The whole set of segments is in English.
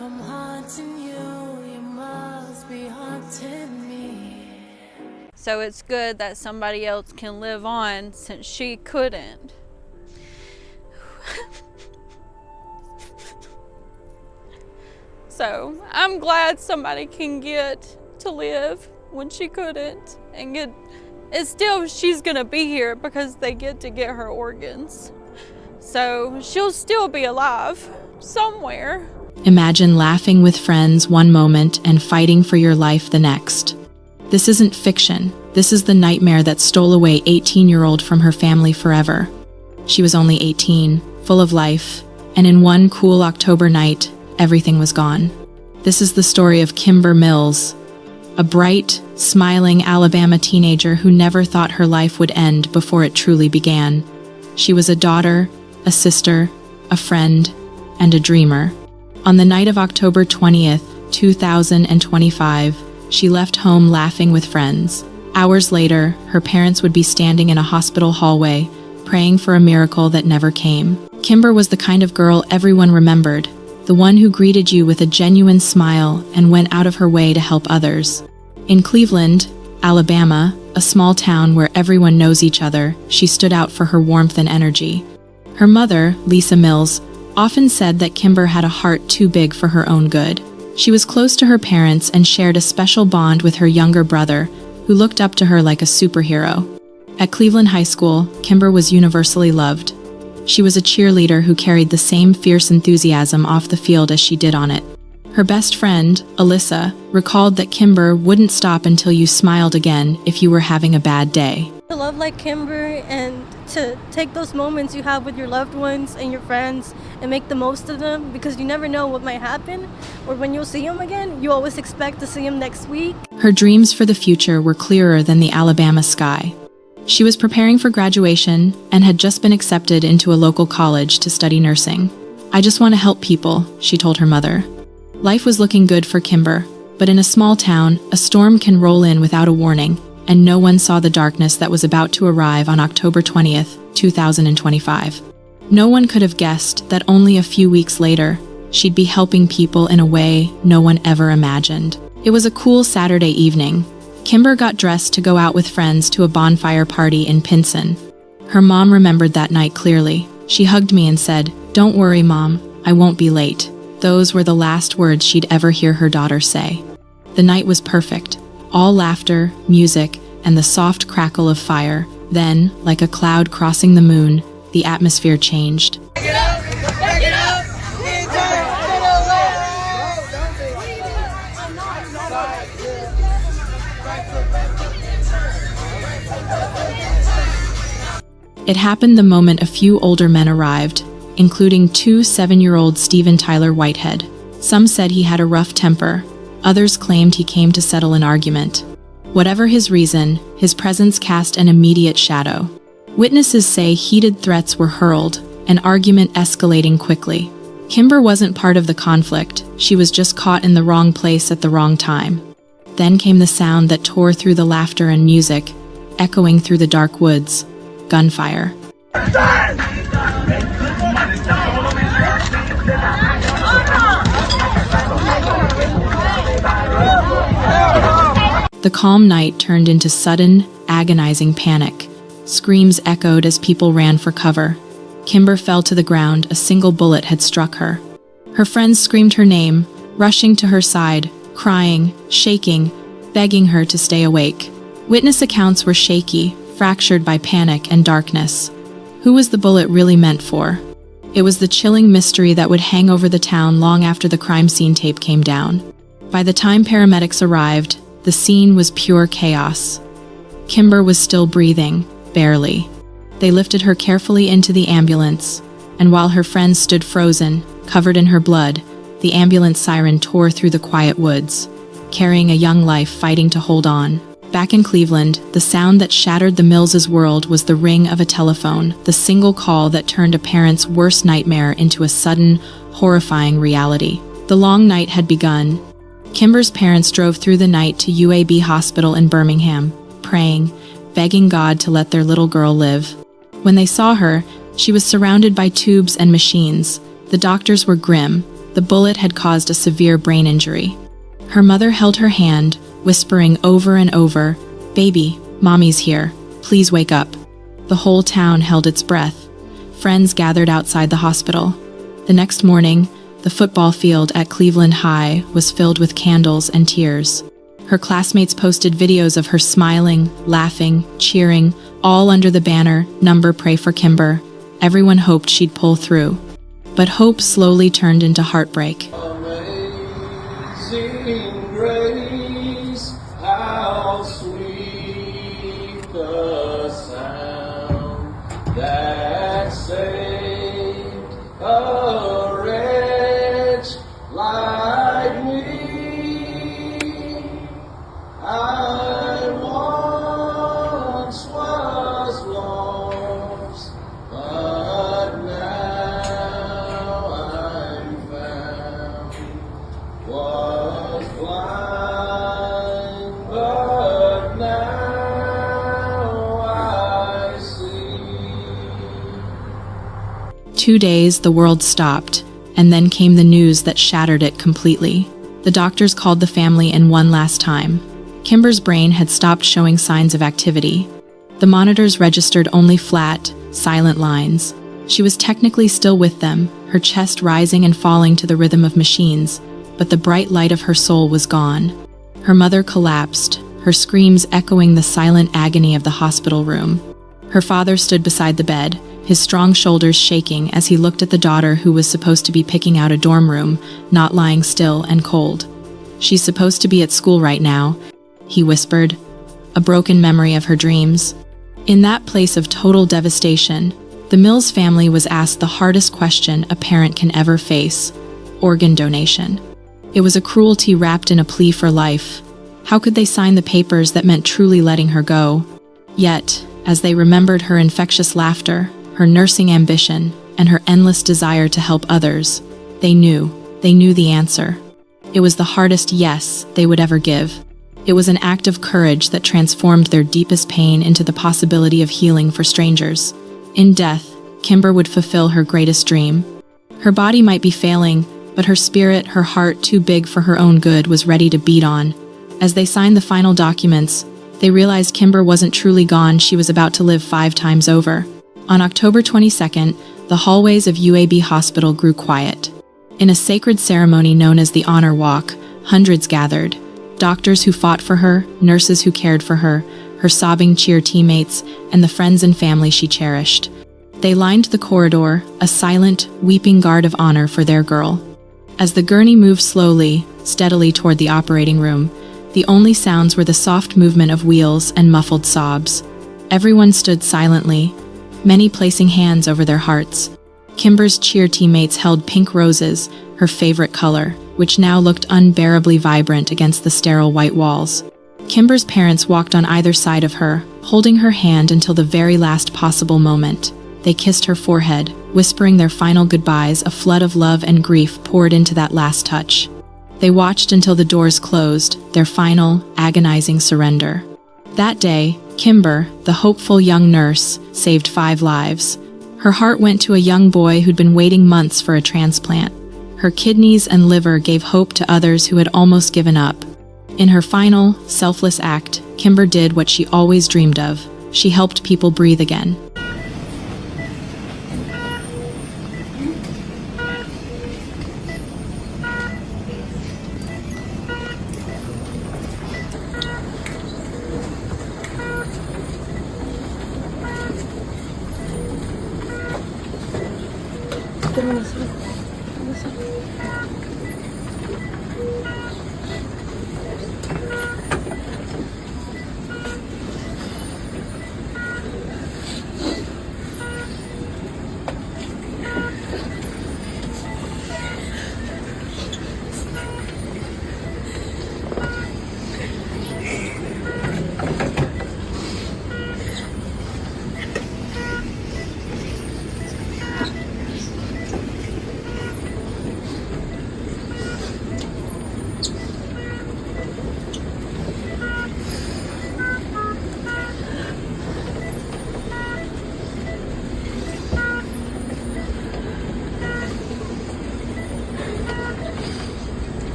If I'm haunting you, you must be haunting me. So it's good that somebody else can live on since she couldn't. So I'm glad somebody can get to live when she couldn't, and it's still, she's gonna be here because they get to get her organs. So she'll still be alive somewhere. Imagine laughing with friends one moment and fighting for your life the next. This isn't fiction. This is the nightmare that stole away 18-year-old from her family forever. She was only 18, full of life, and in one cool October night, everything was gone. This is the story of Kimber Mills, a bright, smiling Alabama teenager who never thought her life would end before it truly began. She was a daughter, a sister, a friend, and a dreamer. On the night of October 20th, 2025, she left home laughing with friends. Hours later, her parents would be standing in a hospital hallway, praying for a miracle that never came. Kimber was the kind of girl everyone remembered, the one who greeted you with a genuine smile and went out of her way to help others. In Cleveland, Alabama, a small town where everyone knows each other, she stood out for her warmth and energy. Her mother, Lisa Mills, often said that Kimber had a heart too big for her own good. She was close to her parents and shared a special bond with her younger brother, who looked up to her like a superhero. At Cleveland High School, Kimber was universally loved. She was a cheerleader who carried the same fierce enthusiasm off the field as she did on it. Her best friend, Alyssa, recalled that Kimber wouldn't stop until you smiled again if you were having a bad day. To love like Kimber and to take those moments you have with your loved ones and your friends and make the most of them, because you never know what might happen or when you'll see them again. You always expect to see them next week. Her dreams for the future were clearer than the Alabama sky. She was preparing for graduation and had just been accepted into a local college to study nursing. "I just want to help people," she told her mother. Life was looking good for Kimber, but in a small town, a storm can roll in without a warning, and no one saw the darkness that was about to arrive on October 20th, 2025. No one could have guessed that only a few weeks later, she'd be helping people in a way no one ever imagined. It was a cool Saturday evening. Kimber got dressed to go out with friends to a bonfire party in Pinson. Her mom remembered that night clearly. She hugged me and said, "Don't worry, Mom, I won't be late." Those were the last words she'd ever hear her daughter say. The night was perfect. All laughter, music, and the soft crackle of fire. Then, like a cloud crossing the moon, the atmosphere changed. It happened the moment a few older men arrived, including two 7-year-old Steven Tyler Whitehead. Some said he had a rough temper. Others claimed he came to settle an argument. Whatever his reason, his presence cast an immediate shadow. Witnesses say heated threats were hurled, an argument escalating quickly. Kimber wasn't part of the conflict. She was just caught in the wrong place at the wrong time. Then came the sound that tore through the laughter and music, echoing through the dark woods. Gunfire. The calm night turned into sudden, agonizing panic. Screams echoed as people ran for cover. Kimber fell to the ground. A single bullet had struck her. Her friends screamed her name, rushing to her side, crying, shaking, begging her to stay awake. Witness accounts were shaky, fractured by panic and darkness. Who was the bullet really meant for? It was the chilling mystery that would hang over the town long after the crime scene tape came down. By the time paramedics arrived, the scene was pure chaos. Kimber was still breathing, barely. They lifted her carefully into the ambulance, and while her friends stood frozen, covered in her blood, the ambulance siren tore through the quiet woods, carrying a young life fighting to hold on. Back in Cleveland, the sound that shattered the Mills' world was the ring of a telephone, the single call that turned a parent's worst nightmare into a sudden, horrifying reality. The long night had begun. Kimber's parents drove through the night to UAB Hospital in Birmingham, praying, begging God to let their little girl live. When they saw her, she was surrounded by tubes and machines. The doctors were grim, The bullet had caused a severe brain injury. Her mother held her hand, whispering over and over, "Baby, Mommy's here. Please wake up." The whole town held its breath. Friends gathered outside the hospital. The next morning, the football field at Cleveland High was filled with candles and tears. Her classmates posted videos of her smiling, laughing, cheering, all under the banner, "Number Pray for Kimber." Everyone hoped she'd pull through. But hope slowly turned into heartbreak. Amazing grace, how sweet the sound that saved a wretch like me. I once was lost, but now I'm found. Was blind, but now I see. 2 days, the world stopped, and then came the news that shattered it completely. The doctors called the family in one last time. Kimber's brain had stopped showing signs of activity. The monitors registered only flat, silent lines. She was technically still with them, her chest rising and falling to the rhythm of machines, but the bright light of her soul was gone. Her mother collapsed, her screams echoing the silent agony of the hospital room. Her father stood beside the bed, his strong shoulders shaking as he looked at the daughter who was supposed to be picking out a dorm room, not lying still and cold. "She's supposed to be at school right now," he whispered, a broken memory of her dreams. In that place of total devastation, the Mills family was asked the hardest question a parent can ever face: organ donation. It was a cruelty wrapped in a plea for life. How could they sign the papers that meant truly letting her go? Yet, as they remembered her infectious laughter, her nursing ambition, and her endless desire to help others, they knew the answer. It was the hardest yes they would ever give. It was an act of courage that transformed their deepest pain into the possibility of healing for strangers. In death, Kimber would fulfill her greatest dream. Her body might be failing, but her spirit, her heart too big for her own good, was ready to beat on. As they signed the final documents, they realized Kimber wasn't truly gone. She was about to live 5 times over. On October 22nd, the hallways of UAB Hospital grew quiet. In a sacred ceremony known as the Honor Walk, hundreds gathered. Doctors who fought for her, nurses who cared for her sobbing cheer teammates, and the friends and family she cherished. They lined the corridor, a silent, weeping guard of honor for their girl. As the gurney moved slowly, steadily toward the operating room, the only sounds were the soft movement of wheels and muffled sobs. Everyone stood silently, many placing hands over their hearts. Kimber's cheer teammates held pink roses, her favorite color, which now looked unbearably vibrant against the sterile white walls. Kimber's parents walked on either side of her, holding her hand until the very last possible moment. They kissed her forehead, whispering their final goodbyes. A flood of love and grief poured into that last touch. They watched until the doors closed, their final, agonizing surrender. That day, Kimber, the hopeful young nurse, saved 5 lives. Her heart went to a young boy who'd been waiting months for a transplant. Her kidneys and liver gave hope to others who had almost given up. In her final, selfless act, Kimber did what she always dreamed of. She helped people breathe again.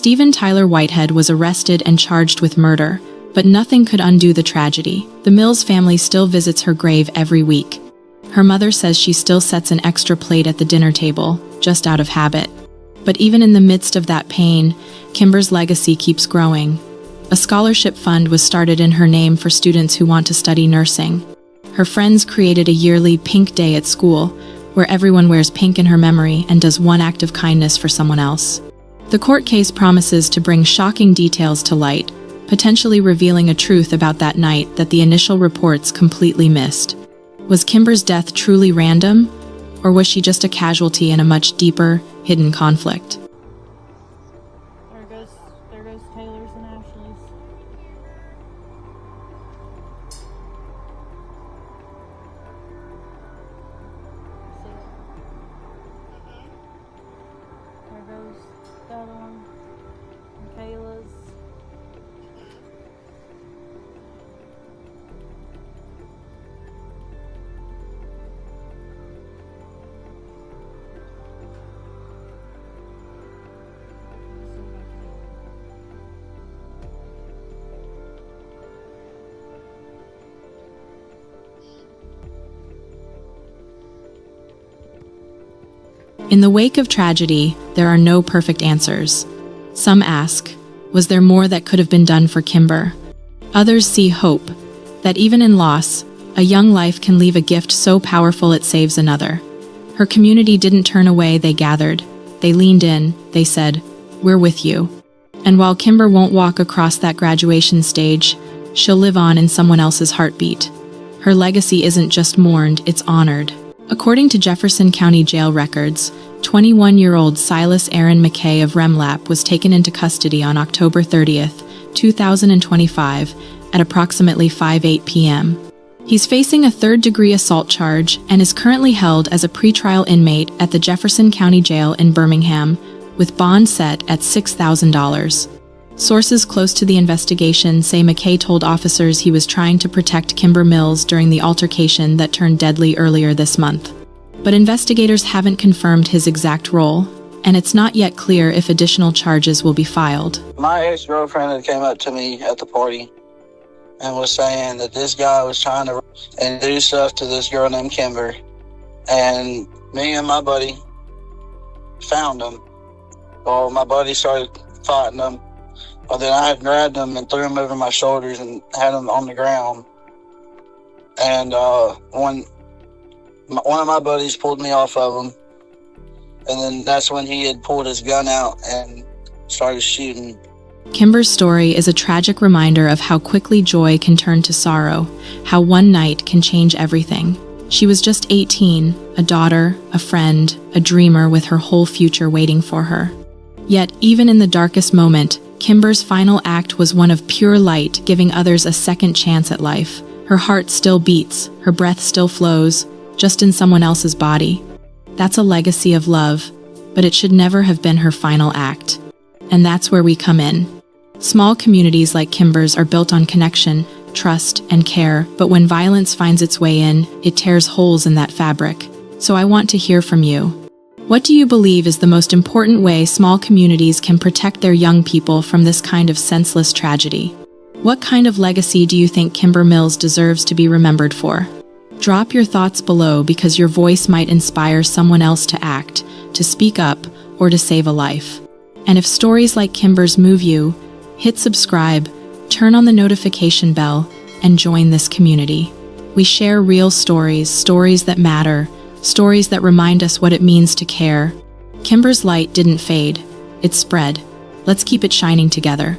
Steven Tyler Whitehead was arrested and charged with murder, but nothing could undo the tragedy. The Mills family still visits her grave every week. Her mother says she still sets an extra plate at the dinner table, just out of habit. But even in the midst of that pain, Kimber's legacy keeps growing. A scholarship fund was started in her name for students who want to study nursing. Her friends created a yearly Pink Day at school, where everyone wears pink in her memory and does one act of kindness for someone else. The court case promises to bring shocking details to light, potentially revealing a truth about that night that the initial reports completely missed. Was Kimber's death truly random, or was she just a casualty in a much deeper, hidden conflict? There goes Taylor's and Ashley's. There goes the other one. And Kayla's. In the wake of tragedy, there are no perfect answers. Some ask, was there more that could have been done for Kimber? Others see hope, that even in loss, a young life can leave a gift so powerful it saves another. Her community didn't turn away, they gathered. They leaned in, they said, "We're with you." And while Kimber won't walk across that graduation stage, she'll live on in someone else's heartbeat. Her legacy isn't just mourned, it's honored. According to Jefferson County Jail records, 21-year-old Silas Aaron McKay of Remlap was taken into custody on October 30th, 2025, at approximately 5:08 p.m. He's facing a third-degree assault charge and is currently held as a pretrial inmate at the Jefferson County Jail in Birmingham, with bond set at $6,000. Sources close to the investigation say McKay told officers he was trying to protect Kimber Mills during the altercation that turned deadly earlier this month. But investigators haven't confirmed his exact role, and it's not yet clear if additional charges will be filed. My ex-girlfriend had came up to me at the party and was saying that this guy was trying to do stuff to this girl named Kimber. And me and my buddy found him. Well, my buddy started fighting him. Well, then I had grabbed him and threw him over my shoulders and had him on the ground. And when one of my buddies pulled me off of him, and then that's when he had pulled his gun out and started shooting. Kimber's story is a tragic reminder of how quickly joy can turn to sorrow, how one night can change everything. She was just 18, a daughter, a friend, a dreamer with her whole future waiting for her. Yet, even in the darkest moment, Kimber's final act was one of pure light, giving others a second chance at life. Her heart still beats, her breath still flows, just in someone else's body. That's a legacy of love, but it should never have been her final act. And that's where we come in. Small communities like Kimber's are built on connection, trust, and care, but when violence finds its way in, it tears holes in that fabric. So I want to hear from you. What do you believe is the most important way small communities can protect their young people from this kind of senseless tragedy? What kind of legacy do you think Kimber Mills deserves to be remembered for? Drop your thoughts below, because your voice might inspire someone else to act, to speak up, or to save a life. And if stories like Kimber's move you, hit subscribe, turn on the notification bell, and join this community. We share real stories, stories that matter, stories that remind us what it means to care. Kimber's light didn't fade, it spread. Let's keep it shining together.